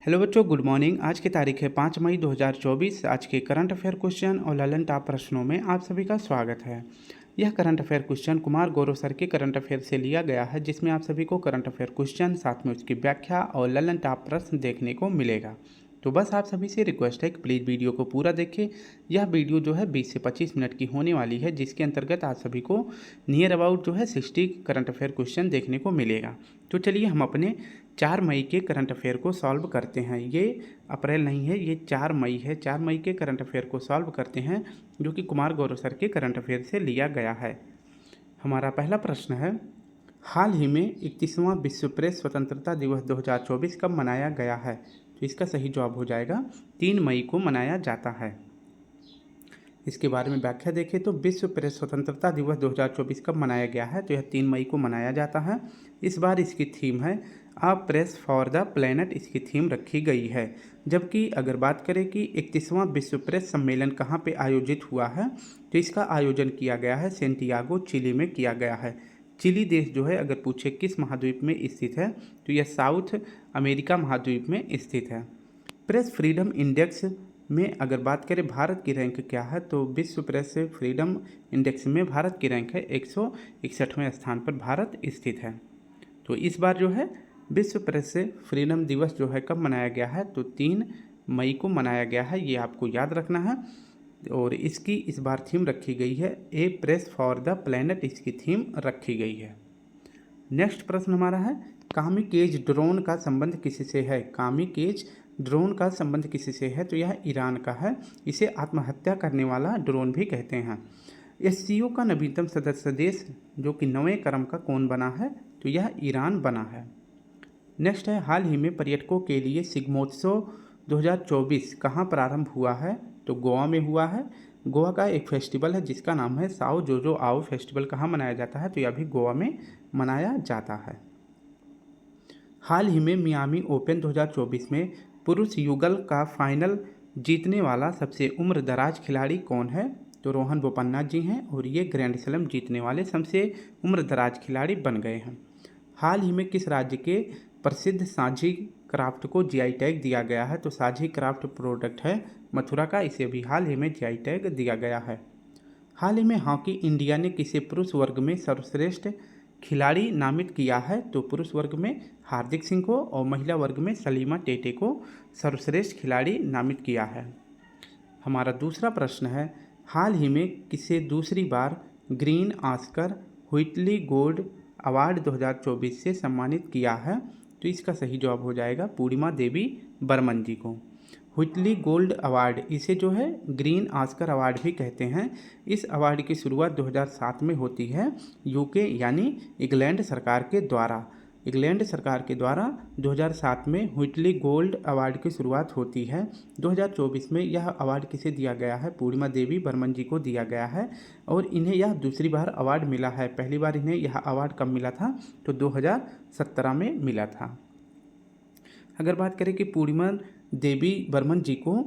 Hello बच्चों, good morning. आज की तारीख है 5 मई 2024। आज के करंट अफेयर क्वेश्चन और ललन टॉप प्रश्नों में आप सभी का स्वागत है। यह current affair question Kumar Gaurav sir के करंट अफेयर से लिया गया है, जिसमें आप सभी को करंट अफेयर क्वेश्चन साथ में उसकी व्याख्या और ललन टॉप प्रश्न देखने को मिलेगा। तो बस आप सभी से रिक्वेस्ट है कि प्लीज़ वीडियो को पूरा देखें। यह वीडियो जो है 20 से 25 मिनट की होने वाली है, जिसके अंतर्गत आप सभी को नियर अबाउट जो है 60 करंट अफेयर क्वेश्चन देखने को मिलेगा। तो चलिए हम अपने 4 मई के करंट अफेयर को सॉल्व करते हैं। ये अप्रैल नहीं है, ये 4 मई है। 4 मई के करंट अफेयर को सॉल्व करते हैं, जो कि कुमार गौरव सर के करंट अफेयर से लिया गया है। हमारा पहला प्रश्न है, हाल ही में 31वां विश्व प्रेस स्वतंत्रता दिवस 2024 कब मनाया गया है? तो इसका सही जवाब हो जाएगा 3 मई को मनाया जाता है। इसके बारे में व्याख्या देखें तो विश्व प्रेस स्वतंत्रता दिवस 2024 कब मनाया गया है? तो यह 3 मई को मनाया जाता है। इस बार इसकी थीम है a press for the planet, इसकी थीम रखी गई है। जबकि अगर बात करें कि 31वां विश्व प्रेस सम्मेलन कहाँ पे आयोजित हुआ है, तो इसका आयोजन किया गया है सेंटियागो, चिली में किया गया है। चिली देश जो है, अगर पूछे किस महाद्वीप में स्थित है, तो यह साउथ अमेरिका महाद्वीप में स्थित है। प्रेस फ्रीडम इंडेक्स में अगर बात करें भारत की रैंक क्या है, तो विश्व प्रेस फ्रीडम इंडेक्स में भारत की रैंक है 161वें स्थान पर भारत स्थित है। तो इस बार जो है विश्व प्रेस फ्रीडम दिवस जो है कब मनाया गया है, तो 3 मई को मनाया गया है। ये आपको याद रखना है। और इसकी इस बार थीम रखी गई है ए प्रेस फॉर द प्लेनेट, इसकी थीम रखी गई है। नेक्स्ट प्रश्न हमारा है, कामिकेज ड्रोन का संबंध किसी से है? कामिकेज ड्रोन का संबंध किसी से है? तो यह ईरान का है। इसे आत्महत्या करने वाला ड्रोन भी कहते हैं। एससीओ का नवीनतम सदस्य देश जो कि 9वें क्रम का कौन बना है? तो यह ईरान बना है। नेक्स्ट है, हाल ही में पर्यटकों के लिए शिग्मोत्सव 2024 कहाँ प्रारंभ हुआ है? तो गोवा में हुआ है। गोवा का एक फेस्टिवल है जिसका नाम है साओ जोजो आओ फेस्टिवल। कहाँ मनाया जाता है? तो यह भी गोवा में मनाया जाता है। हाल ही में मियामी ओपन 2024 में पुरुष युगल का फाइनल जीतने वाला सबसे उम्र दराज खिलाड़ी कौन है? तो रोहन बोपन्ना जी हैं, और ये ग्रैंड स्लैम जीतने वाले सबसे उम्र दराज खिलाड़ी बन गए हैं। हाल ही में किस राज्य के प्रसिद्ध साझी क्राफ्ट को जीआई टैग दिया गया है? तो साझी क्राफ्ट प्रोडक्ट है मथुरा का, इसे भी हाल ही में जीआई टैग दिया गया है। हाल ही में हॉकी इंडिया ने किसे पुरुष वर्ग में सर्वश्रेष्ठ खिलाड़ी नामित किया है? तो पुरुष वर्ग में हार्दिक सिंह को और महिला वर्ग में सलीमा टेटे को सर्वश्रेष्ठ खिलाड़ी नामित किया है। हमारा दूसरा प्रश्न है, हाल ही में किसे दूसरी बार green Oscar Whitley gold award 2024 से सम्मानित किया है? तो इसका सही जवाब हो जाएगा पूर्णिमा देवी बर्मन जी को। व्हिटली गोल्ड अवार्ड, इसे जो है ग्रीन ऑस्कर अवार्ड भी कहते हैं। इस अवार्ड की शुरुआत 2007 में होती है यूके यानी इंग्लैंड सरकार के द्वारा। इंग्लैंड सरकार के द्वारा 2007 में व्हिटली गोल्ड अवार्ड की शुरुआत होती है। 2024 में यह अवार्ड किसे दिया गया है? पूर्णिमा देवी बर्मन जी को दिया गया है, और इन्हें यह दूसरी बार अवार्ड मिला है। पहली बार इन्हें यह अवार्ड कब मिला था? तो 2017 में मिला था। अगर बात करें कि पूर्णिमा देवी बर्मन जी को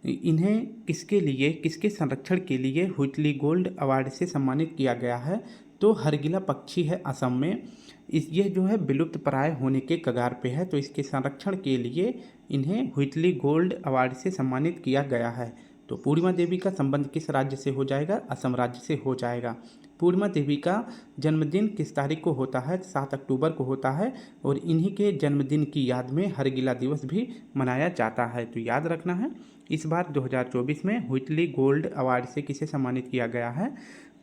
इन्हें किसके संरक्षण के लिए व्हिटली गोल्ड अवार्ड से सम्मानित किया गया है? तो हरगिला पक्षी है असम में, ये जो है विलुप्त प्राय होने के कगार पे है, तो इसके संरक्षण के लिए इन्हें व्हिटली गोल्ड अवार्ड से सम्मानित किया गया है। तो पूर्णिमा देवी का संबंध किस राज्य से हो जाएगा? असम राज्य से हो जाएगा। पूर्णिमा देवी का जन्मदिन किस तारीख को होता है? 7 अक्टूबर को होता है, और इन्हीं के जन्मदिन की याद में हरगिला दिवस भी मनाया जाता है। तो याद रखना है, इस बार 2024 में व्हिटली गोल्ड अवार्ड से किसे सम्मानित किया गया है?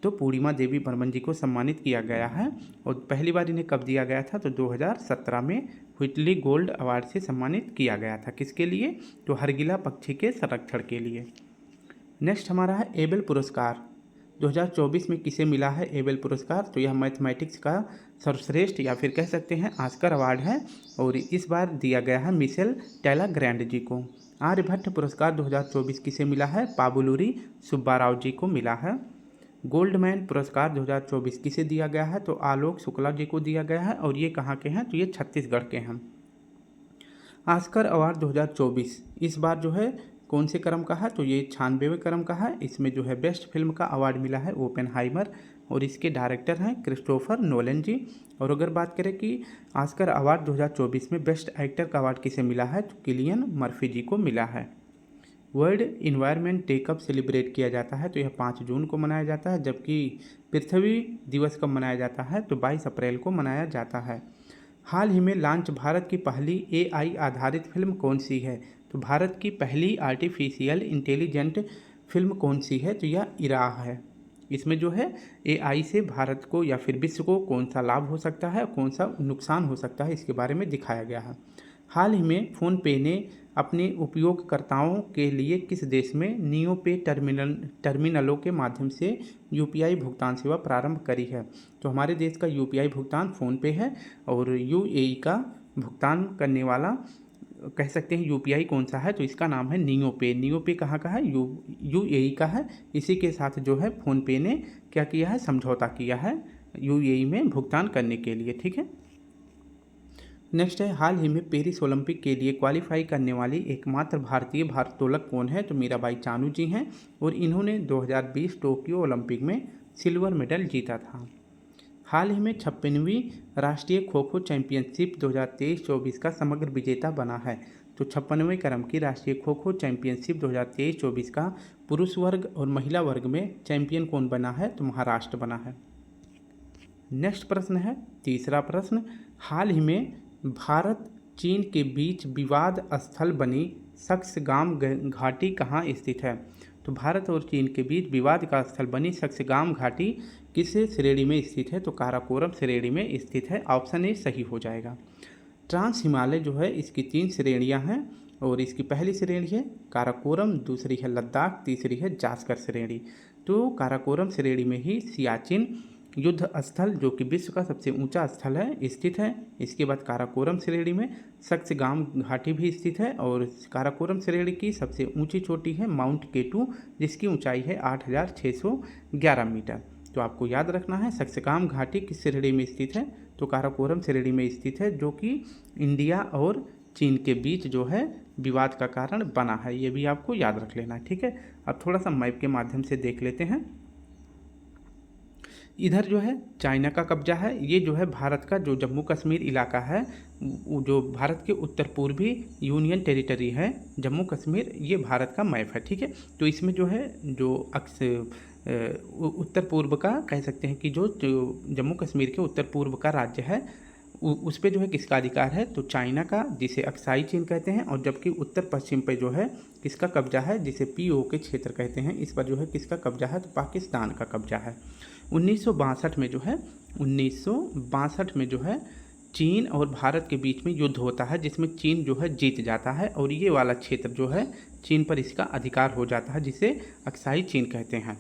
तो पूर्णिमा देवी बर्मन जी को सम्मानित किया गया है। और पहली बार इन्हें कब दिया गया था? तो 2017 में व्हिटली गोल्ड अवार्ड से सम्मानित किया गया था। किसके लिए? तो हरगिला पक्षी के संरक्षण के लिए। नेक्स्ट हमारा है एबेल पुरस्कार 2024 में किसे मिला है एबेल पुरस्कार? तो यह मैथमेटिक्स का सर्वश्रेष्ठ या फिर कह सकते हैं ऑस्कर अवार्ड है, और इस बार दिया गया है मिशेल टैलाग्रैंड जी को। आर्यभट्ट पुरस्कार 2024 किसे मिला है? पाबुलूरी सुब्बाराव जी को मिला है। गोल्डमैन पुरस्कार 2024 किसे दिया गया है? तो आलोक शुक्ला जी को दिया गया है, और ये कहाँ के हैं? तो ये छत्तीसगढ़ के हैं। ऑस्कर अवार्ड 2024 इस बार जो है कौन से क्रम का है? तो ये 96वें क्रम का है। इसमें जो है बेस्ट फिल्म का अवार्ड मिला है ओपेनहाइमर और इसके डायरेक्टर हैं क्रिस्टोफर नोलन जी। और अगर बात करें कि ऑस्कर अवार्ड 2024 में बेस्ट एक्टर का अवार्ड किसे मिला है, तो किलियन मर्फी जी को मिला है। वर्ल्ड इन्वायरमेंट डे कब सेलिब्रेट किया जाता है, तो यह 5 जून को मनाया जाता है। जबकि पृथ्वी दिवस कब मनाया जाता है, तो 22 अप्रैल को मनाया जाता है। हाल ही में लॉन्च भारत की पहली AI आधारित फिल्म कौन सी है, तो भारत की पहली आर्टिफिशियल इंटेलिजेंट फिल्म कौन सी है, तो यह इराह है। इसमें जो है AI से भारत को या फिर विश्व को कौन सा लाभ हो सकता है, कौन सा नुकसान हो सकता है, इसके बारे में दिखाया गया है। हाल ही में फ़ोनपे ने अपने उपयोगकर्ताओं के लिए किस देश में नियो पे टर्मिनलों के माध्यम से UPI भुगतान सेवा प्रारंभ करी है, तो हमारे देश का UPI भुगतान फ़ोनपे है। और UAE का भुगतान करने वाला कह सकते हैं UPI कौन सा है, तो इसका नाम है नियो पे। नियो पे कहाँ का है, UAE का है। इसी के साथ जो है फ़ोनपे ने क्या किया है, समझौता किया है UAE में भुगतान करने के लिए, ठीक है। नेक्स्ट है, हाल ही में पेरिस ओलंपिक के लिए क्वालिफाई करने वाली एकमात्र भारतीय भारोत्तोलक कौन है, तो मीराबाई चानू जी हैं। और इन्होंने 2020 टोक्यो ओलंपिक में सिल्वर मेडल जीता था। हाल ही में 56वीं राष्ट्रीय खो खो चैंपियनशिप 2023-24 का समग्र विजेता बना है, तो 56वें क्रम की राष्ट्रीय खो खो चैंपियनशिप 2023-24 का पुरुष वर्ग और महिला वर्ग में चैंपियन कौन बना है, तो महाराष्ट्र बना है। नेक्स्ट प्रश्न है, तीसरा प्रश्न, हाल ही में भारत चीन के बीच विवाद स्थल बनी सक्सगाम घाटी कहाँ स्थित है, तो भारत और चीन के बीच विवाद का स्थल बनी सक्सगाम घाटी किस श्रेणी में स्थित है, तो काराकोरम श्रेणी में स्थित है। ऑप्शन ए सही हो जाएगा। ट्रांस हिमालय जो है इसकी 3 श्रेणियां हैं, और इसकी पहली श्रेणी है काराकोरम, दूसरी है लद्दाख, तीसरी है जास्कर श्रेणी। तो काराकोरम श्रेणी में ही सियाचिन युद्ध स्थल जो कि विश्व का सबसे ऊंचा स्थल है स्थित है। इसके बाद काराकोरम श्रेणी में सक्सगाम घाटी भी स्थित है, और काराकोरम श्रेणी की सबसे ऊंची चोटी है माउंट केटू, जिसकी ऊंचाई है 8611 मीटर। तो आपको याद रखना है सक्सगाम घाटी किस श्रेणी में स्थित है, तो काराकोरम श्रेणी में स्थित है, जो कि इंडिया और चीन के बीच जो है विवाद का कारण बना है। ये भी आपको याद रख लेना है, ठीक है। अब थोड़ा सा मैप के माध्यम से देख लेते हैं। इधर जो है चाइना का कब्जा है। ये जो है भारत का जो जम्मू कश्मीर इलाका है, जो भारत के उत्तर पूर्वी यूनियन टेरिटरी है जम्मू कश्मीर, ये भारत का मैप है, ठीक है। तो इसमें जो है जो उत्तर पूर्व का कह सकते हैं कि जो जम्मू कश्मीर के उत्तर पूर्व का राज्य है उस पे जो है किसका अधिकार है, तो चाइना का, जिसे अक्साई चीन कहते हैं। और जबकि उत्तर पश्चिम पे जो है किसका कब्जा है, जिसे POK क्षेत्र कहते हैं, इस पर जो है किसका कब्जा है, तो पाकिस्तान का कब्जा है। 1962 में जो है चीन और भारत के बीच में युद्ध होता है, जिसमें चीन जो है जीत जाता है, और ये वाला क्षेत्र जो है चीन पर इसका अधिकार हो जाता है, जिसे अक्साई चीन कहते हैं।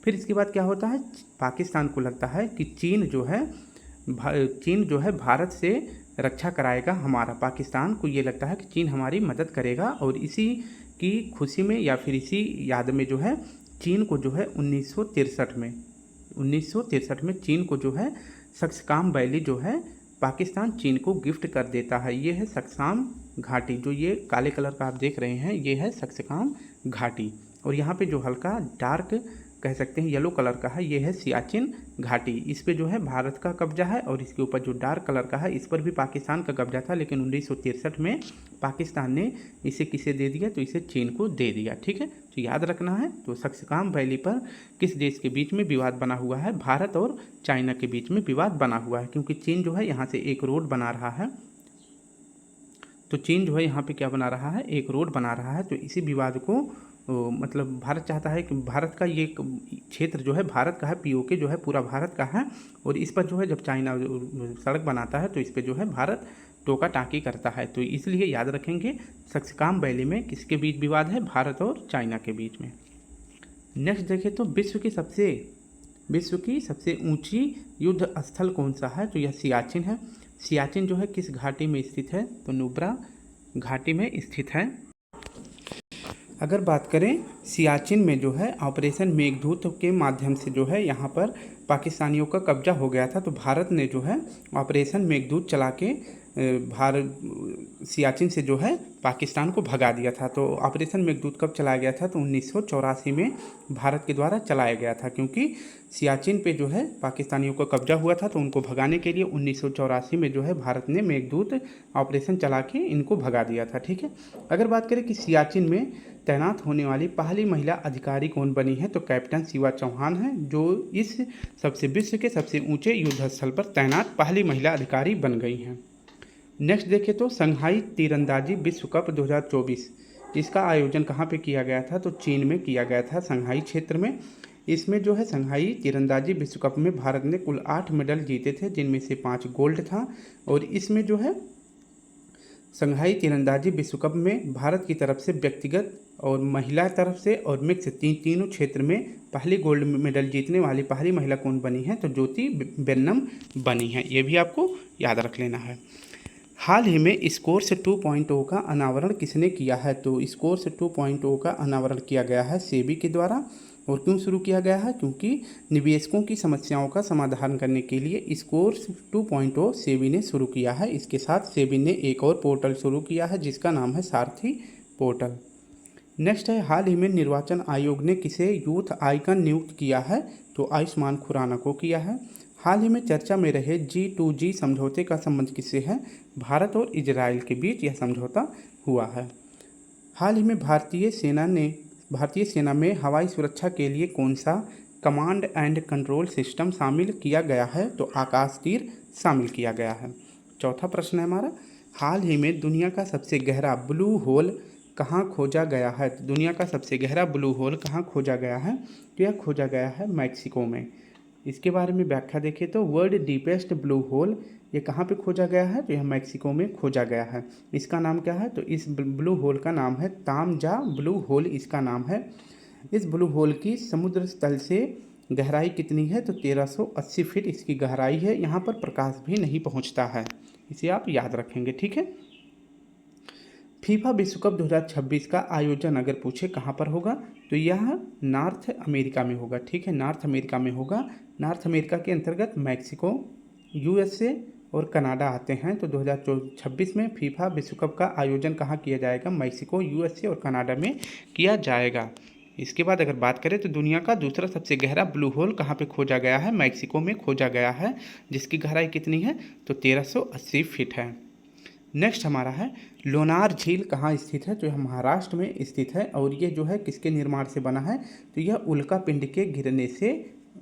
फिर इसके बाद क्या होता है, पाकिस्तान को लगता है कि चीन जो है भारत से रक्षा कराएगा हमारा। पाकिस्तान को ये लगता है कि चीन हमारी मदद करेगा, और इसी की खुशी में या फिर इसी याद में जो है चीन को जो है 1963 में चीन को जो है सक्सकाम वैली जो है पाकिस्तान चीन को गिफ्ट कर देता है। ये है सक्सकाम घाटी, जो ये काले कलर का आप देख रहे हैं, ये है सक्सकाम घाटी। और यहाँ पे जो हल्का डार्क कह सकते हैं येलो कलर का है, ये है सियाचिन घाटी। इस पे जो है भारत का कब्जा है, और इसके ऊपर जो डार्क कलर का है इस पर भी पाकिस्तान का कब्जा था, लेकिन 1963 में पाकिस्तान ने इसे किसे दे दिया, तो इसे चीन को दे दिया, ठीक है। तो याद रखना है। तो सक्सकाम वैली पर किस देश के बीच में विवाद बना हुआ है, भारत और चाइना के बीच में विवाद बना हुआ है, क्योंकि चीन जो है यहाँ से एक रोड बना रहा है। तो चीन जो है यहाँ पे क्या बना रहा है, एक रोड बना रहा है। तो इसी विवाद को मतलब भारत चाहता है कि भारत का ये क्षेत्र जो है भारत का है, POK जो है पूरा भारत का है, और इस पर जो है जब चाइना सड़क बनाता है तो इस पर जो है भारत टोका टाकी करता है। तो इसलिए याद रखेंगे सक्सकाम वैली में किसके बीच विवाद है, भारत और चाइना के बीच में। नेक्स्ट देखें तो विश्व की सबसे ऊंची युद्ध स्थल कौन सा है, तो यह सियाचिन है। सियाचिन जो है किस घाटी में स्थित है, तो नुब्रा घाटी में स्थित है। अगर बात करें सियाचिन में जो है ऑपरेशन मेघदूत के माध्यम से जो है यहाँ पर पाकिस्तानियों का कब्जा हो गया था, तो भारत ने जो है ऑपरेशन मेघदूत चला के भारत सियाचिन से जो है पाकिस्तान को भगा दिया था। तो ऑपरेशन मेघदूत कब चलाया गया था? तो 1984 में भारत के द्वारा चलाया गया था, क्योंकि सियाचिन पे जो है पाकिस्तानियों को कब्जा हुआ था, तो उनको भगाने के लिए 1984 में जो है भारत ने मेघदूत ऑपरेशन चला के इनको भगा दिया था। ठीक है। अगर बात करें कि सियाचिन में तैनात होने वाली पहली महिला अधिकारी कौन बनी है, तो कैप्टन शिवा चौहान है, जो इस विश्व के सबसे ऊंचे युद्ध स्थल पर तैनात पहली महिला अधिकारी बन गई हैं। नेक्स्ट देखें तो संघाई तीरंदाजी विश्व कप 2024, इसका आयोजन कहाँ पे किया गया था? तो चीन में किया गया था, संघाई क्षेत्र में। इसमें जो है संघाई तीरंदाजी विश्व कप में भारत ने कुल 8 मेडल जीते थे, जिनमें से 5 गोल्ड था। और इसमें जो है संघाई तीरंदाजी विश्व कप में भारत की तरफ से व्यक्तिगत और महिला तरफ से और मिक्स तीनों क्षेत्र में पहली गोल्ड मेडल जीतने वाली पहली महिला कौन बनी है? तो ज्योति बेन्नम बनी है। ये भी आपको याद रख लेना है। हाल ही में स्कोर्स 2.0 का अनावरण किसने किया है? तो स्कोर्स 2.0 का अनावरण किया गया है सेबी के द्वारा। और क्यों शुरू किया गया है? क्योंकि निवेशकों की समस्याओं का समाधान करने के लिए स्कोर्स 2.0 सेबी ने शुरू किया है। इसके साथ सेबी ने एक और पोर्टल शुरू किया है जिसका नाम है सारथी पोर्टल। नेक्स्ट है, हाल ही में निर्वाचन आयोग ने किसे यूथ आइकन नियुक्त किया है? तो आयुष्मान खुराना को किया है। हाल ही में चर्चा में रहे G2G समझौते का संबंध किससे है? भारत और इजराइल के बीच यह समझौता हुआ है। हाल ही में भारतीय सेना में हवाई सुरक्षा के लिए कौन सा कमांड एंड कंट्रोल सिस्टम शामिल किया गया है? तो आकाश तीर शामिल किया गया है। चौथा प्रश्न है हमारा, हाल ही में दुनिया का सबसे गहरा ब्लू होल कहाँ खोजा गया है? दुनिया का सबसे गहरा ब्लू होल कहाँ खोजा गया है? तो यह खोजा गया है मैक्सिको में। इसके बारे में व्याख्या देखें तो वर्ल्ड डीपेस्ट ब्लू होल ये कहाँ पे खोजा गया है? तो यह मैक्सिको में खोजा गया है। इसका नाम क्या है? तो इस ब्लू होल का नाम है तामजा ब्लू होल, इसका नाम है। इस ब्लू होल की समुद्र तल से गहराई कितनी है? तो 1380 फीट इसकी गहराई है। यहाँ पर प्रकाश भी नहीं पहुँचता है, इसे आप याद रखेंगे। ठीक है। फीफा विश्व कप 2026 का आयोजन अगर पूछे कहाँ पर होगा, तो यह नॉर्थ अमेरिका में होगा। ठीक है, नॉर्थ अमेरिका में होगा। नॉर्थ अमेरिका के अंतर्गत मैक्सिको, यूएसए और कनाडा आते हैं। तो 2026 में फीफा विश्व कप का आयोजन कहाँ किया जाएगा? मैक्सिको, यूएसए और कनाडा में किया जाएगा। इसके बाद अगर बात करें तो दुनिया का दूसरा सबसे गहरा ब्लू होल कहाँ पे खोजा गया है? मैक्सिको में खोजा गया है, जिसकी गहराई कितनी है? तो 1380 फीट है। नेक्स्ट हमारा है, लोनार झील कहाँ स्थित है? तो यह महाराष्ट्र में स्थित है। और ये जो है किसके निर्माण से बना है? तो यह उल्का पिंड के गिरने से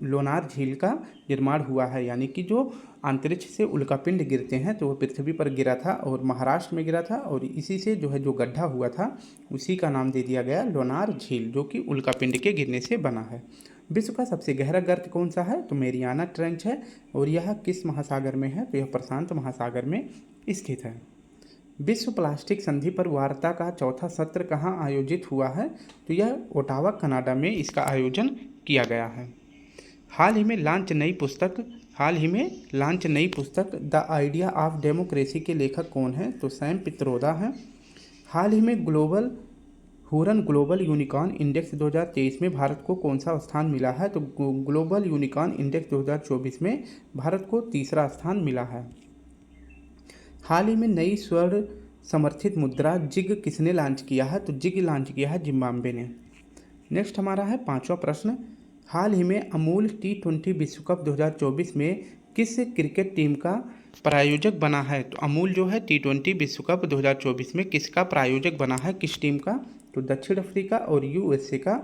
लोनार झील का निर्माण हुआ है। यानी कि जो अंतरिक्ष से उल्का पिंड गिरते हैं तो वह पृथ्वी पर गिरा था और महाराष्ट्र में गिरा था, और इसी से जो है जो गड्ढा हुआ था उसी का नाम दे दिया गया लोनार झील, जो कि उल्का पिंड के गिरने से बना है। विश्व का सबसे गहरा गर्त कौन सा है? तो मेरियाना ट्रेंच है। और यह किस महासागर में है? तो यह प्रशांत महासागर में स्थित है। विश्व प्लास्टिक संधि पर वार्ता का चौथा सत्र कहाँ आयोजित हुआ है? तो यह ओटावा कनाडा में इसका आयोजन किया गया है। हाल ही में लॉन्च नई पुस्तक द आइडिया ऑफ डेमोक्रेसी के लेखक कौन है? तो सैम पित्रोदा हैं। हाल ही में हुरन ग्लोबल यूनिकॉर्न इंडेक्स 2023 में भारत को कौन सा स्थान मिला है? तो ग्लोबल यूनिकॉर्न इंडेक्स 2024 में भारत को तीसरा स्थान मिला है। हाल ही में नई स्वर्ण समर्थित मुद्रा जिग किसने लॉन्च किया है? तो जिग लॉन्च किया है जिम्बाब्वे ने। नेक्स्ट हमारा है पांचवा प्रश्न, हाल ही में अमूल T20 विश्व कप 2024 में किस क्रिकेट टीम का प्रायोजक बना है? तो अमूल जो है T20 विश्व कप 2024 में किसका प्रायोजक बना है? किस टीम का? तो दक्षिण अफ्रीका और यूएसए का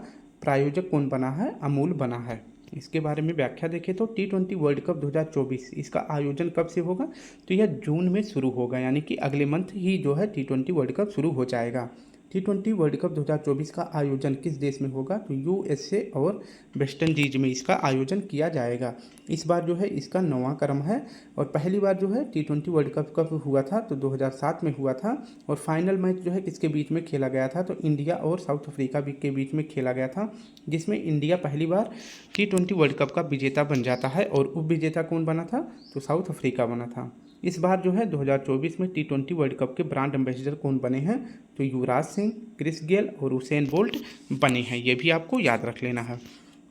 प्रायोजक कौन बना है? अमूल बना है। इसके बारे में व्याख्या देखें तो T20 वर्ल्ड कप 2024 इसका आयोजन कब से होगा? तो यह जून में शुरू होगा, यानी कि अगले मंथ ही जो है T20 वर्ल्ड कप शुरू हो जाएगा। T20 वर्ल्ड कप 2024 का आयोजन किस देश में होगा? तो यूएसए और वेस्ट इंडीज में इसका आयोजन किया जाएगा। इस बार जो है इसका 9वां क्रम है, और पहली बार जो है T20 वर्ल्ड कप कब हुआ था? तो 2007 में हुआ था। और फाइनल मैच जो है किसके बीच में खेला गया था? तो इंडिया और साउथ अफ्रीका के बीच में खेला गया था, जिसमें इंडिया पहली बार T20 वर्ल्ड कप का विजेता बन जाता है। और उप विजेता कौन बना था? तो साउथ अफ्रीका बना था। इस बार जो है 2024 में T20 वर्ल्ड कप के ब्रांड एम्बेसडर कौन बने हैं? तो युवराज सिंह, क्रिस गेल और उसेन बोल्ट बने हैं। ये भी आपको याद रख लेना है।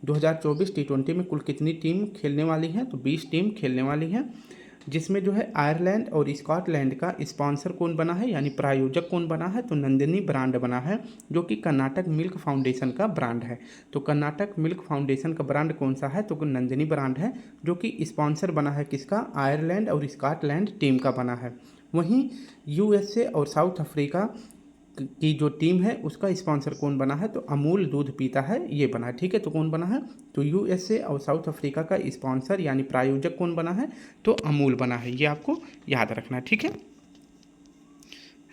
2024 T20 में कुल कितनी टीम खेलने वाली हैं? तो 20 टीम खेलने वाली हैं। जिसमें जो है आयरलैंड और स्कॉटलैंड का स्पॉन्सर कौन बना है यानी प्रायोजक कौन बना है, तो नंदिनी ब्रांड बना है, जो कि कर्नाटक मिल्क फाउंडेशन का ब्रांड है। तो कर्नाटक मिल्क फाउंडेशन का ब्रांड कौन सा है, तो नंदिनी ब्रांड है, जो कि स्पॉन्सर बना है किसका, आयरलैंड और स्कॉटलैंड टीम का बना है। वहीं यूएसए और साउथ अफ्रीका की जो टीम है उसका स्पॉन्सर कौन बना है, तो अमूल दूध पीता है ये बना है। ठीक है, तो कौन बना है, तो यूएसए और साउथ अफ्रीका का स्पॉन्सर यानी प्रायोजक कौन बना है, तो अमूल बना है। ये आपको याद रखना है। ठीक है,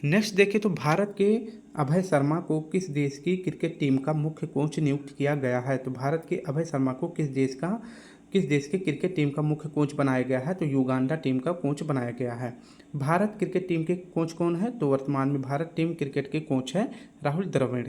नेक्स्ट देखें तो भारत के अभय शर्मा को किस देश की क्रिकेट टीम का मुख्य कोच नियुक्त किया गया है। तो भारत के अभय शर्मा को किस देश के क्रिकेट टीम का मुख्य कोच बनाया गया है, तो युगांडा टीम का कोच बनाया गया है। भारत क्रिकेट टीम के कोच कौन है, तो वर्तमान में भारत टीम क्रिकेट के कोच है Rahul Dravid.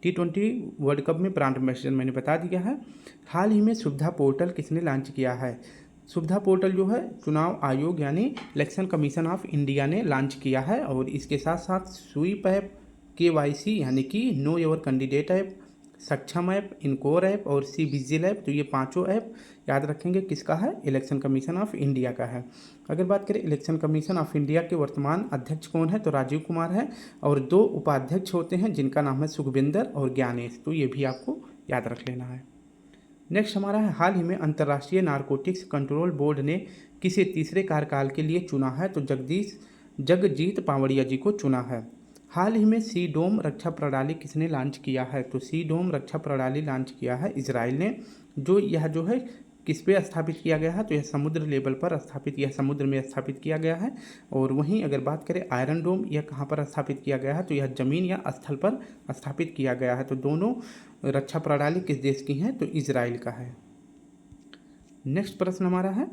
T20 world cup में ब्रांड एम्बेसडर मैंने बता दिया है। हाल ही में सुविधा पोर्टल किसने लॉन्च किया है। सुविधा पोर्टल जो है चुनाव आयोग यानी इलेक्शन कमीशन ऑफ इंडिया ने लॉन्च किया है, और इसके साथ साथ स्वीप ऐप, KYC यानी कि नो योर कैंडिडेट ऐप, सक्षम ऐप, इनकोर ऐप और सी विजिल ऐप, तो ये पांचों ऐप याद रखेंगे किसका है, इलेक्शन कमीशन ऑफ इंडिया का है। अगर बात करें इलेक्शन कमीशन ऑफ इंडिया के वर्तमान अध्यक्ष कौन है, तो राजीव कुमार है, और 2 उपाध्यक्ष होते हैं जिनका नाम है सुखविंदर और ज्ञानेश, तो ये भी आपको याद रख लेना है। नेक्स्ट हमारा है, हाल ही में अंतर्राष्ट्रीय नारकोटिक्स कंट्रोल बोर्ड ने किसे तीसरे कार्यकाल के लिए चुना है, तो जगजीत पावड़िया जी को चुना है। हाल ही में सी डोम रक्षा प्रणाली किसने लॉन्च किया है, तो सी डोम रक्षा प्रणाली लॉन्च किया है इजराइल ने। यह जो है किस पे स्थापित किया गया है, तो यह समुद्र लेवल पर स्थापित, यह समुद्र में स्थापित किया गया है। और वहीं अगर बात करें आयरन डोम, यह कहाँ पर स्थापित किया गया है, तो यह जमीन या स्थल पर स्थापित किया गया है। तो दोनों रक्षा प्रणाली किस देश की हैं, तो इजराइल का है। नेक्स्ट प्रश्न हमारा है,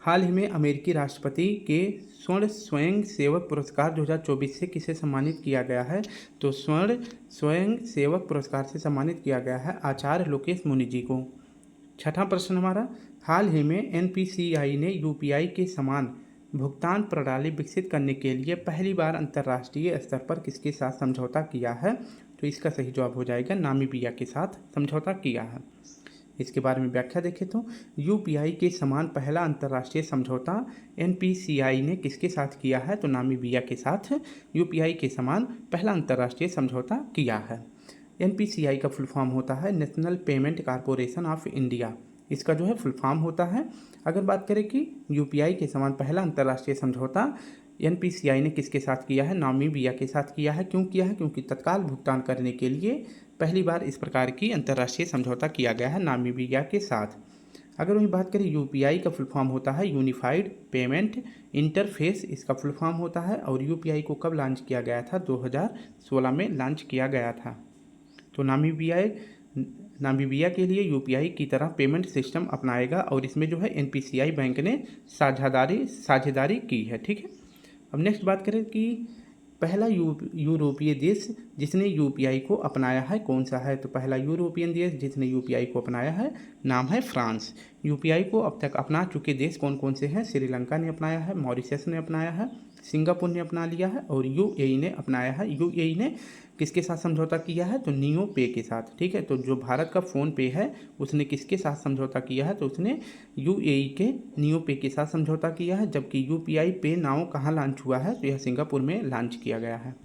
हाल ही में अमेरिकी राष्ट्रपति के स्वर्ण स्वयं सेवक पुरस्कार 2024 से किसे सम्मानित किया गया है, तो स्वर्ण स्वयं सेवक पुरस्कार से सम्मानित किया गया है आचार्य लोकेश मुनि जी को। छठा प्रश्न हमारा, हाल ही में NPCI ने UPI के समान भुगतान प्रणाली विकसित करने के लिए पहली बार अंतर्राष्ट्रीय स्तर पर किसके साथ समझौता किया है, तो इसका सही जवाब हो जाएगा नामीबिया के साथ समझौता किया है। इसके बारे में व्याख्या देखें तो UPI के समान पहला अंतर्राष्ट्रीय समझौता NPCI ने किसके साथ किया है, तो नामीबिया के साथ UPI के समान पहला अंतर्राष्ट्रीय समझौता किया है। NPCI का फुल फॉर्म होता है national payment corporation of India, इसका जो है फुल फॉर्म होता है। अगर बात करें कि UPI के समान पहला अंतर्राष्ट्रीय समझौता NPCI ने किसके साथ किया है, नामीबिया के साथ किया है। क्यों किया है, क्योंकि तत्काल भुगतान करने के लिए पहली बार इस प्रकार की अंतर्राष्ट्रीय समझौता किया गया है नामीबिया के साथ। अगर वहीं बात करें UPI का फुल फॉर्म होता है यूनिफाइड पेमेंट इंटरफेस, इसका फुल फॉर्म होता है। और UPI को कब लॉन्च किया गया था, 2016 में लॉन्च किया गया था। तो नामीबिया के लिए UPI की तरह पेमेंट सिस्टम अपनाएगा, और इसमें जो है NPCI बैंक ने साझेदारी की है। ठीक है, अब नेक्स्ट बात करें कि पहला यूरोपीय देश जिसने UPI को अपनाया है कौन सा है, तो पहला यूरोपियन देश जिसने UPI को अपनाया है नाम है फ्रांस। UPI को अब तक अपना चुके देश कौन कौन से हैं, श्रीलंका ने अपनाया है, मॉरिशस ने अपनाया है, सिंगापुर ने अपना लिया है और UAE ने अपनाया है। UAE ने किसके साथ समझौता किया है, तो नियो पे के साथ। ठीक है, तो जो भारत का फ़ोन पे है उसने किसके साथ समझौता किया है, तो उसने UAE के नियो पे के साथ समझौता किया है। जबकि UPI पे नाउ कहाँ लॉन्च हुआ है, तो यह सिंगापुर में लॉन्च किया गया है।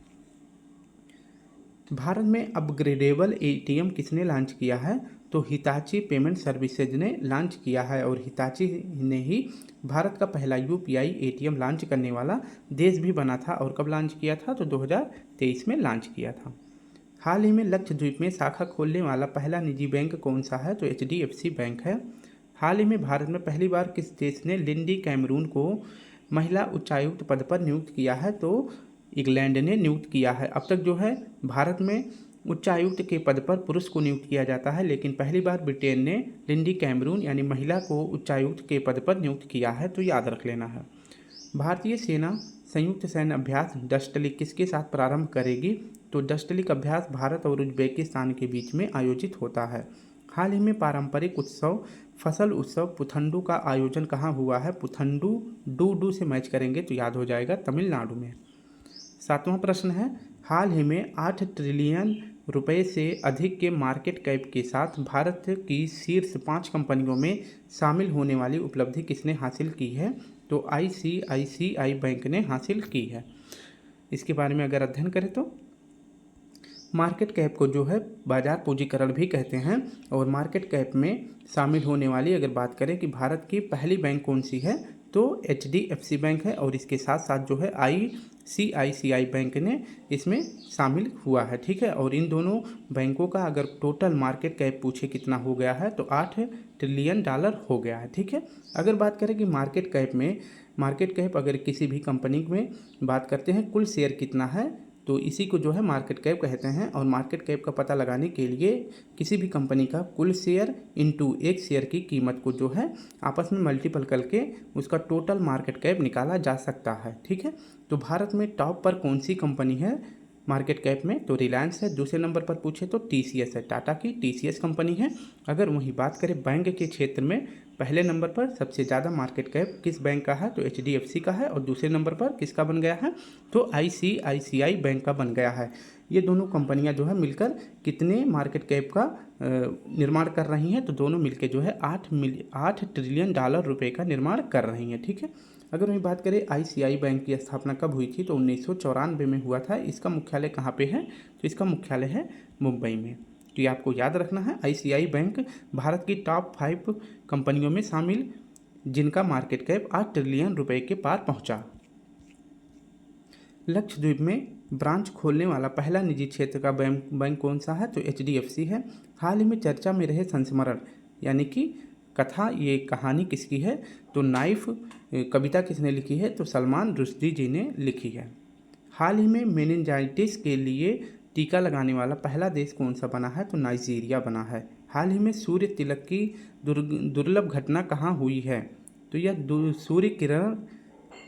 भारत में अपग्रेडेबल ATM किसने लॉन्च किया है, तो हिताची पेमेंट सर्विसेज ने लॉन्च किया है, और हिताची ने ही भारत का पहला UPI ATM लॉन्च करने वाला देश भी बना था। और कब लॉन्च किया था, तो 2023 में लॉन्च किया था। हाल ही में लक्षद्वीप में शाखा खोलने वाला पहला निजी बैंक कौन सा है, तो HDFC बैंक है। हाल ही में भारत में पहली बार किस देश ने लिंडी कैमरून को महिला उच्चायुक्त पद पर नियुक्त किया है, तो इंग्लैंड ने नियुक्त किया है। अब तक जो है भारत में उच्चायुक्त के पद पर पुरुष को नियुक्त किया जाता है, लेकिन पहली बार ब्रिटेन ने लिंडी कैमरून यानी महिला को उच्चायुक्त के पद पर नियुक्त किया है, तो याद रख लेना है। भारतीय सेना संयुक्त सैन्य अभ्यास डस्टलिक किसके साथ प्रारंभ करेगी, तो डस्टलिक अभ्यास भारत और उज्बेकिस्तान के बीच में आयोजित होता है। हाल ही में पारंपरिक उत्सव फसल उत्सव पुथंडू का आयोजन कहाँ हुआ है, पुथंडू डू से मैच करेंगे तो याद हो जाएगा तमिलनाडु में। 7वां प्रश्न है, हाल ही में 8 ट्रिलियन रुपए से अधिक के मार्केट कैप के साथ भारत की शीर्ष 5 कंपनियों में शामिल होने वाली उपलब्धि किसने हासिल की है? तो आईसीआईसीआई बैंक ने हासिल की है। इसके बारे में अगर अध्ययन करें तो मार्केट कैप को जो है बाजार पूंजीकरण भी कहते हैं। और मार्केट कैप में शामिल होने वाली अगर बात करें कि भारत की पहली बैंक कौन सी है, तो एचडीएफसी बैंक है। और इसके साथ साथ जो है आईसीआईसीआई बैंक ने इसमें शामिल हुआ है। ठीक है, और इन दोनों बैंकों का अगर टोटल मार्केट कैप पूछे कितना हो गया है, तो $8 ट्रिलियन हो गया है। ठीक है, अगर बात करें कि मार्केट कैप अगर किसी भी कंपनी में बात करते हैं कुल शेयर कितना है, तो इसी को जो है मार्केट कैप कहते हैं। और मार्केट कैप का पता लगाने के लिए किसी भी कंपनी का कुल शेयर इंटू एक शेयर की कीमत को जो है आपस में मल्टीपल करके उसका टोटल मार्केट कैप निकाला जा सकता है। ठीक है, तो भारत में टॉप पर कौन सी कंपनी है मार्केट कैप में? तो रिलायंस है। दूसरे नंबर पर पूछे तो टीसीएस है, टाटा की टीसीएस कंपनी है। अगर वहीं बात करें बैंक के क्षेत्र में, पहले नंबर पर सबसे ज़्यादा मार्केट कैप किस बैंक का है? तो एचडीएफसी का है। और दूसरे नंबर पर किसका बन गया है? तो आईसीआईसीआई बैंक का बन गया है। ये दोनों कंपनियां जो है मिलकर कितने मार्केट कैप का निर्माण कर रही हैं? तो दोनों मिलकर जो है $8 ट्रिलियन रुपए का निर्माण कर रही हैं। ठीक है, अगर वही बात करें आईसीआई बैंक की स्थापना कब हुई थी, तो 1994 में हुआ था। इसका मुख्यालय कहाँ पे है? तो इसका मुख्यालय है मुंबई में। तो ये आपको याद रखना है। आईसीआई बैंक भारत की टॉप 5 कंपनियों में शामिल जिनका मार्केट कैप $8 ट्रिलियन के पार पहुंचा। लक्षद्वीप में ब्रांच खोलने वाला पहला निजी क्षेत्र का बैंक कौन सा है? तो एचडीएफसी है। हाल ही में चर्चा में रहे संस्मरण यानी कि कथा, ये कहानी किसकी है? तो नाइफ कविता किसने लिखी है? तो सलमान रुश्दी जी ने लिखी है। हाल ही में मेनिंजाइटिस के लिए टीका लगाने वाला पहला देश कौन सा बना है? तो नाइजीरिया बना है। हाल ही में सूर्य तिलक की दुर्लभ घटना कहाँ हुई है? तो यह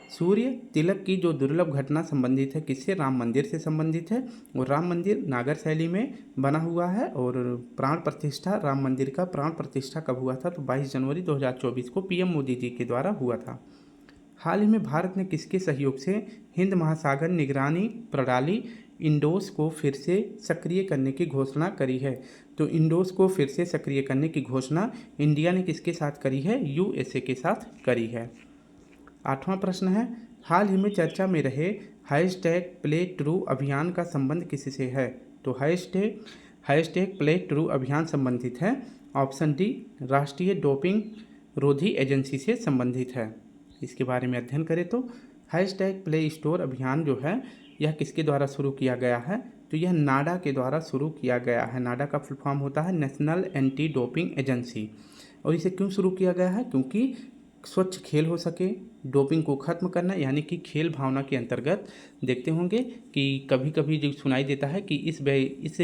सूर्य तिलक की जो दुर्लभ घटना संबंधित है किससे? राम मंदिर से संबंधित है। और राम मंदिर नागर शैली में बना हुआ है। और राम मंदिर का प्राण प्रतिष्ठा कब हुआ था? तो 22 जनवरी 2024 को पीएम मोदी जी के द्वारा हुआ था। हाल ही में भारत ने किसके सहयोग से हिंद महासागर निगरानी प्रणाली इंडोस को फिर से सक्रिय करने की घोषणा करी है? तो इंडोस को फिर से सक्रिय करने की घोषणा इंडिया ने किसके साथ करी है? यूएसए के साथ करी है। 8वां प्रश्न है, हाल ही में चर्चा में रहे #प्ले ट्रू अभियान का संबंध किससे है? तो #प्ले ट्रू अभियान संबंधित है ऑप्शन डी राष्ट्रीय डोपिंग रोधी एजेंसी से संबंधित है। इसके बारे में अध्ययन करें तो #प्ले स्टोर अभियान जो है यह किसके द्वारा शुरू किया गया है? तो यह नाडा के द्वारा शुरू किया गया है। नाडा का फुल फॉर्म होता है नेशनल एंटी डोपिंग एजेंसी। और इसे क्यों शुरू किया गया है? क्योंकि स्वच्छ खेल हो सके, डोपिंग को ख़त्म करना, यानी कि खेल भावना के अंतर्गत देखते होंगे कि कभी कभी जो सुनाई देता है कि इस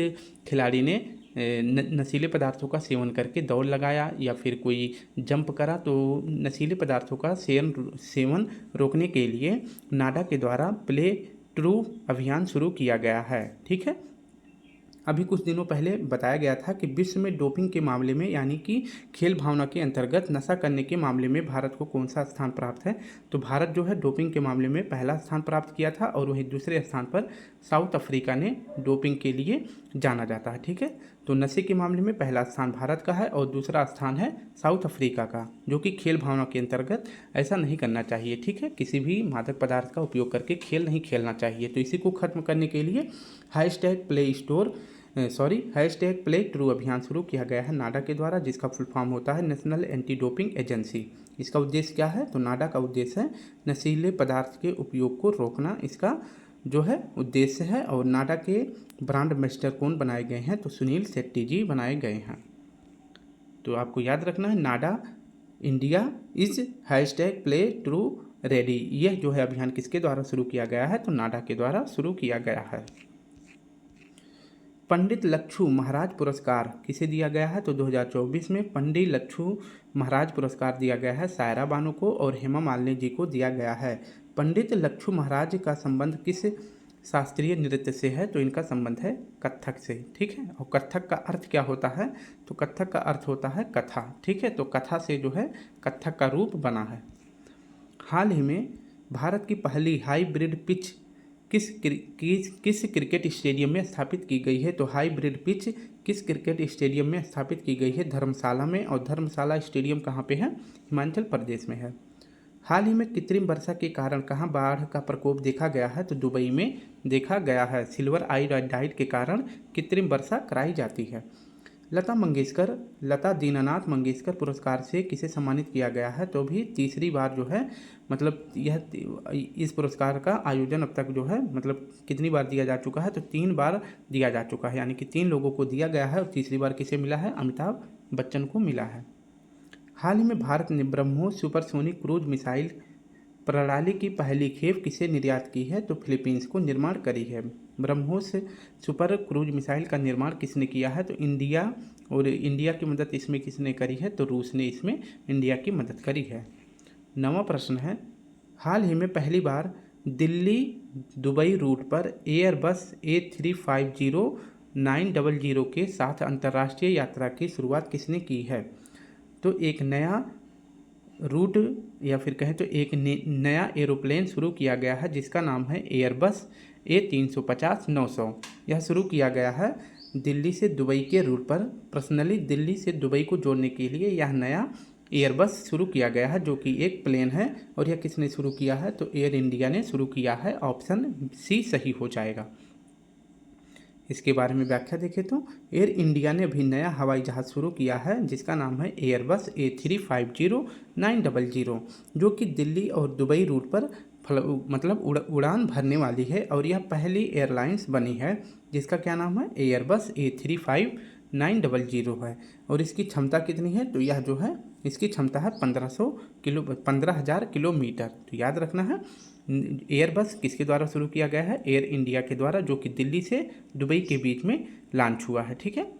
खिलाड़ी ने नशीले पदार्थों का सेवन करके दौड़ लगाया या फिर कोई जंप करा, तो नशीले पदार्थों का सेवन रोकने के लिए नाडा के द्वारा प्ले ट्रू अभियान शुरू किया गया है। ठीक है, अभी कुछ दिनों पहले बताया गया था कि विश्व में डोपिंग के मामले में यानी कि खेल भावना के अंतर्गत नशा करने के मामले में भारत को कौन सा स्थान प्राप्त है? तो भारत जो है डोपिंग के मामले में पहला स्थान प्राप्त किया था। और वहीं दूसरे स्थान पर साउथ अफ्रीका ने डोपिंग के लिए जाना जाता है। ठीक है, तो नशे के मामले में पहला स्थान भारत का है और दूसरा स्थान है साउथ अफ्रीका का, जो कि खेल भावना के अंतर्गत ऐसा नहीं करना चाहिए। ठीक है, किसी भी मादक पदार्थ का उपयोग करके खेल नहीं खेलना चाहिए। तो इसी को खत्म करने के लिए #प्ले ट्रू अभियान शुरू किया गया है नाडा के द्वारा, जिसका फुल फॉर्म होता है नेशनल एंटी डोपिंग एजेंसी। इसका उद्देश्य क्या है? तो नाडा का उद्देश्य है नशीले पदार्थ के उपयोग को रोकना, इसका जो है उद्देश्य है। और नाडा के ब्रांड एम्बेसडर कौन बनाए गए हैं? तो सुनील शेट्टी जी बनाए गए हैं। तो आपको याद रखना है NADA India is #play true ready. यह जो है अभियान किसके द्वारा शुरू किया गया है? तो नाडा के द्वारा शुरू किया गया है। पंडित लच्छू महाराज पुरस्कार किसे दिया गया है? तो 2024 में पंडित लच्छू महाराज पुरस्कार दिया गया है सायरा बानो को और हेमा मालिनी जी को दिया गया है। पंडित लच्छू महाराज का संबंध किस शास्त्रीय नृत्य से है? तो इनका संबंध है कथक से। ठीक है, और कथक का अर्थ क्या होता है? तो कथक का अर्थ होता है कथा। ठीक है, तो कथा से जो है कथक का रूप बना है। हाल ही में भारत की पहली हाइब्रिड पिच किस क्रिकेट स्टेडियम में स्थापित की गई है? तो हाइब्रिड पिच किस क्रिकेट स्टेडियम में स्थापित की गई है? धर्मशाला में। और धर्मशाला स्टेडियम कहाँ पे है? हिमाचल प्रदेश में है। हाल ही में कृत्रिम वर्षा के कारण कहाँ बाढ़ का प्रकोप देखा गया है? तो दुबई में देखा गया है। सिल्वर आयोडाइड के कारण कृत्रिम वर्षा कराई जाती है। लता दीनानाथ मंगेशकर पुरस्कार से किसे सम्मानित किया गया है? तो भी तीसरी बार जो है मतलब इस पुरस्कार का आयोजन अब तक जो है मतलब कितनी बार दिया जा चुका है? तो 3 बार दिया जा चुका है, यानी कि 3 लोगों को दिया गया है और तीसरी बार किसे मिला है? अमिताभ बच्चन को मिला है। हाल ही में भारत ने ब्रह्मोस सुपरसोनिक क्रूज मिसाइल प्रणाली की पहली खेप किसे निर्यात की है? तो फिलीपींस को निर्माण करी है। ब्रह्मोस सुपर क्रूज मिसाइल का निर्माण किसने किया है? तो इंडिया, और इंडिया की मदद इसमें किसने करी है? तो रूस ने इसमें इंडिया की मदद करी है। 9वां प्रश्न है, हाल ही में पहली बार दिल्ली दुबई रूट पर एयरबस A350-900 के साथ अंतर्राष्ट्रीय यात्रा की शुरुआत किसने की है? तो एक नया रूट या फिर कहें तो एक नया एरोप्लेन शुरू किया गया है जिसका नाम है एयरबस A350-900। यह शुरू किया गया है दिल्ली से दुबई के रूट पर। पर्सनली दिल्ली से दुबई को जोड़ने के लिए यह नया एयरबस शुरू किया गया है जो कि एक प्लेन है। और यह किसने शुरू किया है? तो एयर इंडिया ने शुरू किया है। ऑप्शन सी सही हो जाएगा। इसके बारे में व्याख्या देखें तो एयर इंडिया ने अभी नया हवाई जहाज़ शुरू किया है जिसका नाम है एयरबस A350-900 जो कि दिल्ली और दुबई रूट पर मतलब उड़ान भरने वाली है। और यह पहली एयरलाइंस बनी है जिसका क्या नाम है? एयरबस A350-900 है। और इसकी क्षमता कितनी है? तो यह जो है इसकी क्षमता है 15,000 किलोमीटर। तो याद रखना है एयरबस किसके द्वारा शुरू किया गया है? एयर इंडिया के द्वारा, जो कि दिल्ली से दुबई के बीच में लॉन्च हुआ है। ठीक है।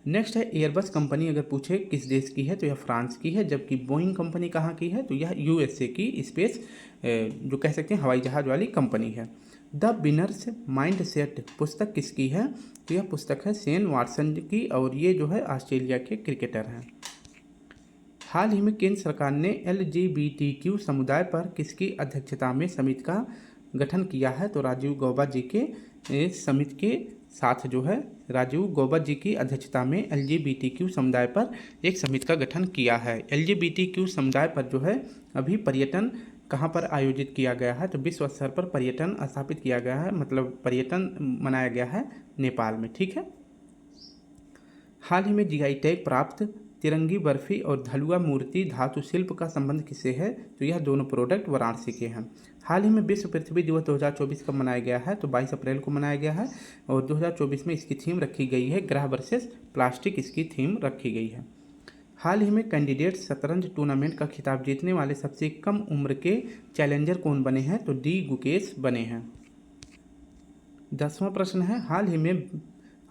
नेक्स्ट है एयरबस कंपनी अगर पूछे किस देश की है तो यह फ्रांस की है। जबकि बोइंग कंपनी कहाँ की है? तो यह USA की स्पेस जो कह सकते हैं हवाई जहाज़ वाली कंपनी है। द विनर्स माइंड सेट पुस्तक किसकी है? तो यह पुस्तक है शेन वाटसन की और ये जो है ऑस्ट्रेलिया के क्रिकेटर हैं। हाल ही में केंद्र सरकार ने LGBTQ समुदाय पर किसकी अध्यक्षता में समिति का गठन किया है? तो राजीव गौबा जी के समिति के साथ जो है राजीव गौबा जी की अध्यक्षता में LGBTQ समुदाय पर एक समिति का गठन किया है। LGBTQ समुदाय पर जो है अभी पर्यटन कहाँ पर आयोजित किया गया है? तो विश्व स्तर पर पर्यटन स्थापित किया गया है, मतलब पर्यटन मनाया गया है नेपाल में। ठीक है। हाल ही में GI टैग प्राप्त तिरंगी बर्फी और धलुआ मूर्ति धातु शिल्प का संबंध किससे है? तो यह दोनों प्रोडक्ट वाराणसी के हैं। हाल ही में विश्व पृथ्वी दिवस 2024 कब मनाया गया है? तो 22 अप्रैल को मनाया गया है। और 2024 में इसकी थीम रखी गई है ग्रह वर्सेस प्लास्टिक, इसकी थीम रखी गई है। हाल ही में कैंडिडेट शतरंज टूर्नामेंट का खिताब जीतने वाले सबसे कम उम्र के चैलेंजर कौन बने हैं? तो D गुकेश बने हैं। 10वां प्रश्न है,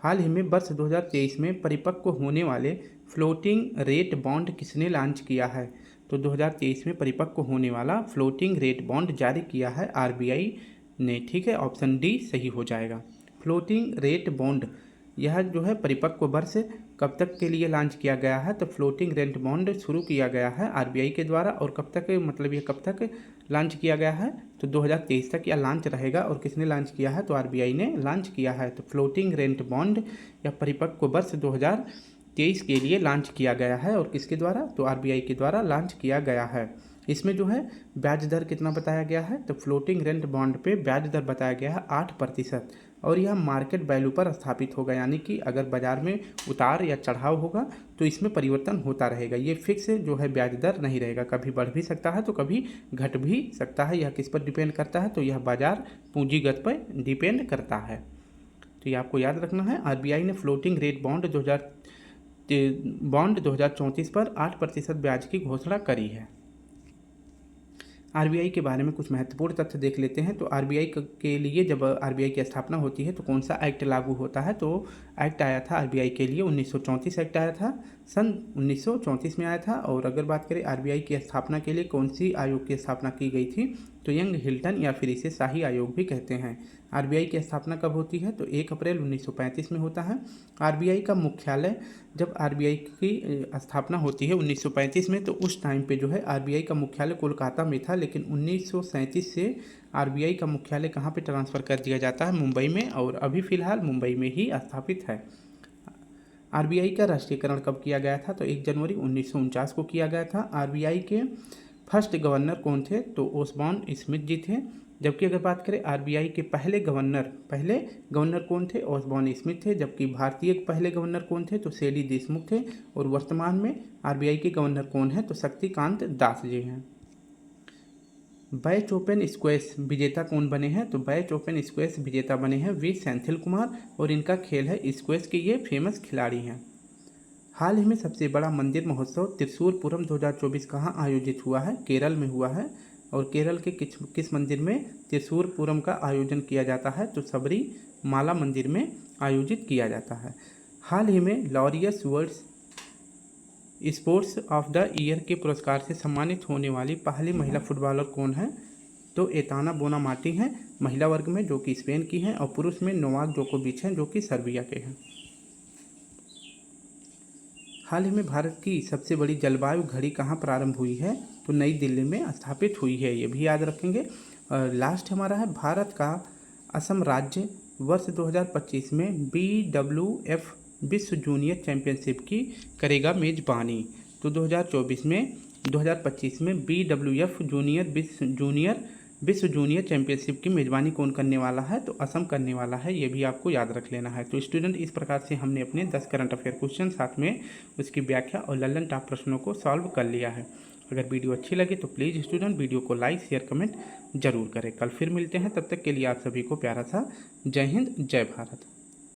हाल ही में वर्ष 2023 में परिपक्व होने वाले फ्लोटिंग रेट बॉन्ड किसने लॉन्च किया है? तो 2023 में परिपक्व होने वाला फ्लोटिंग रेट बॉन्ड जारी किया है RBI ने। ठीक है। ऑप्शन डी सही हो जाएगा। फ्लोटिंग रेट बॉन्ड यह जो है परिपक्व वर्ष कब तक के लिए लॉन्च किया गया है? तो फ्लोटिंग रेट बॉन्ड शुरू किया गया है RBI के द्वारा। और कब तक, मतलब यह कब तक लॉन्च किया गया है? तो 2023 तक यह लॉन्च रहेगा। और किसने लॉन्च किया है? तो RBI ने लॉन्च किया है। तो फ्लोटिंग रेट बॉन्ड या परिपक्व वर्ष 2023 के लिए लॉन्च किया गया है। और किसके द्वारा? तो RBI के द्वारा लॉन्च किया गया है। इसमें जो है ब्याज दर कितना बताया गया है? तो फ्लोटिंग रेट बॉन्ड पे ब्याज दर बताया गया है 8%। और यह मार्केट वैल्यू पर स्थापित होगा, यानी कि अगर बाजार में उतार या चढ़ाव होगा तो इसमें परिवर्तन होता रहेगा। ये फिक्स जो है ब्याज दर नहीं रहेगा, कभी बढ़ भी सकता है तो कभी घट भी सकता है। यह किस पर डिपेंड करता है? तो यह बाजार पूंजीगत पर डिपेंड करता है। तो ये आपको याद रखना है। RBI ने फ्लोटिंग रेट बॉन्ड 2034 पर 8% ब्याज की घोषणा करी है। RBI के बारे में कुछ महत्वपूर्ण तथ्य देख लेते हैं। तो RBI के लिए जब RBI की स्थापना होती है तो कौन सा एक्ट लागू होता है? तो एक्ट आया था RBI के लिए 1934 एक्ट आया था, सन 1934 में आया था। और अगर बात करें RBI की स्थापना के लिए कौन सी आयोग की स्थापना की गई थी? तो यंग हिल्टन या फिर इसे शाही आयोग भी कहते हैं। आरबीआई की स्थापना कब होती है? तो 1 अप्रैल 1935 में होता है। आरबीआई का मुख्यालय, जब आरबीआई की स्थापना होती है 1935 में, तो उस टाइम पे जो है आरबीआई का मुख्यालय कोलकाता में था, लेकिन 1937 से आरबीआई का मुख्यालय कहाँ पे ट्रांसफ़र कर दिया जाता है? मुंबई में, और अभी फ़िलहाल मुंबई में ही स्थापित है। आरबीआई का राष्ट्रीयकरण कब किया गया था? तो 1 जनवरी 1949 को किया गया था। आरबीआई के फर्स्ट गवर्नर कौन थे? तो ओसबॉर्न स्मिथ जी थे। जबकि अगर बात करें आरबीआई के पहले गवर्नर कौन थे? ओसबॉर्न स्मिथ थे। जबकि भारतीय पहले गवर्नर कौन थे? तो सेडी देशमुख थे। और वर्तमान में आरबीआई के गवर्नर कौन है? तो शक्तिकांत दास जी हैं। बैच ओपन स्क्वैश विजेता कौन बने हैं? तो बैच ओपन स्क्वैश विजेता बने हैं वी सेंथिल कुमार, और इनका खेल है स्क्वैश के, ये फेमस खिलाड़ी हैं। हाल ही में सबसे बड़ा मंदिर महोत्सव त्रिशूरपुरम 2024 कहाँ आयोजित हुआ है? केरल में हुआ है। और केरल के किस मंदिर में त्रिशूरपुरम का आयोजन किया जाता है? तो सबरीमाला मंदिर में आयोजित किया जाता है। हाल ही में Laureus world sports of the year के पुरस्कार से सम्मानित होने वाली पहली महिला फुटबॉलर कौन है? तो एताना बोनामाटी हैं महिला वर्ग में, जो कि स्पेन की हैं, और पुरुष में नोवाक जोकोविच हैं, जो कि सर्बिया के हैं। हाल ही में भारत की सबसे बड़ी जलवायु घड़ी कहाँ प्रारंभ हुई है? तो नई दिल्ली में स्थापित हुई है, ये भी याद रखेंगे। और लास्ट हमारा है, भारत का असम राज्य वर्ष 2025 में BWF विश्व जूनियर चैंपियनशिप की करेगा मेजबानी। तो 2025 में BWF विश्व जूनियर चैंपियनशिप की मेज़बानी कौन करने वाला है? तो असम करने वाला है, ये भी आपको याद रख लेना है। तो स्टूडेंट, इस प्रकार से हमने अपने 10 करंट अफेयर क्वेश्चन साथ में उसकी व्याख्या और लल्लन टॉप प्रश्नों को सॉल्व कर लिया है। अगर वीडियो अच्छी लगे तो प्लीज़ स्टूडेंट वीडियो को लाइक शेयर कमेंट जरूर करें। कल फिर मिलते हैं, तब तक के लिए आप सभी को प्यारा सा जय हिंद जय भारत।